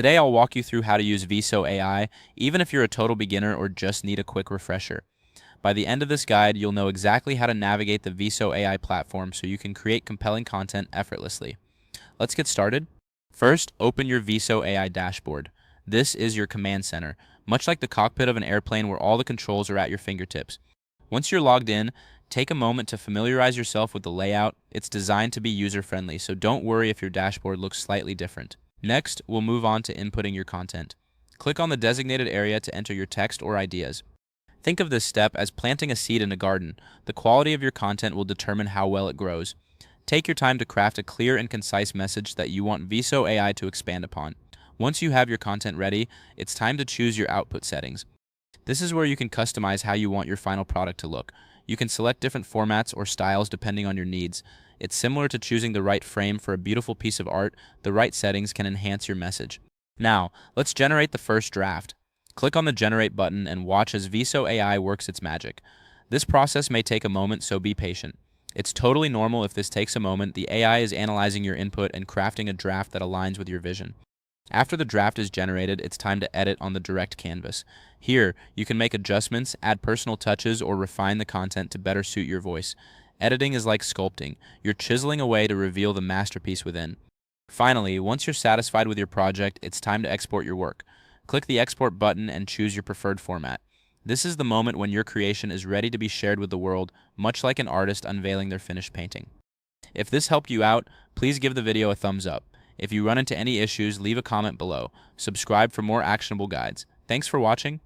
Today I'll walk you through how to use Veeso AI, even if you're a total beginner or just need a quick refresher. By the end of this guide, you'll know exactly how to navigate the Veeso AI platform so you can create compelling content effortlessly. Let's get started. First, open your Veeso AI dashboard. This is your command center, much like the cockpit of an airplane where all the controls are at your fingertips. Once you're logged in, take a moment to familiarize yourself with the layout. It's designed to be user-friendly, so don't worry if your dashboard looks slightly different. Next, we'll move on to inputting your content. Click on the designated area to enter your text or ideas. Think of this step as planting a seed in a garden. The quality of your content will determine how well it grows. Take your time to craft a clear and concise message that you want Veeso AI to expand upon. Once you have your content ready, it's time to choose your output settings. This is where you can customize how you want your final product to look. You can select different formats or styles depending on your needs. It's similar to choosing the right frame for a beautiful piece of art. The right settings can enhance your message. Now, let's generate the first draft. Click on the Generate button and watch as Veeso AI works its magic. This process may take a moment, so be patient. It's totally normal if this takes a moment. The AI is analyzing your input and crafting a draft that aligns with your vision. After the draft is generated, it's time to edit on the direct canvas. Here, you can make adjustments, add personal touches, or refine the content to better suit your voice. Editing is like sculpting. You're chiseling away to reveal the masterpiece within. Finally, once you're satisfied with your project, it's time to export your work. Click the Export button and choose your preferred format. This is the moment when your creation is ready to be shared with the world, much like an artist unveiling their finished painting. If this helped you out, please give the video a thumbs up. If you run into any issues, leave a comment below. Subscribe for more actionable guides. Thanks for watching.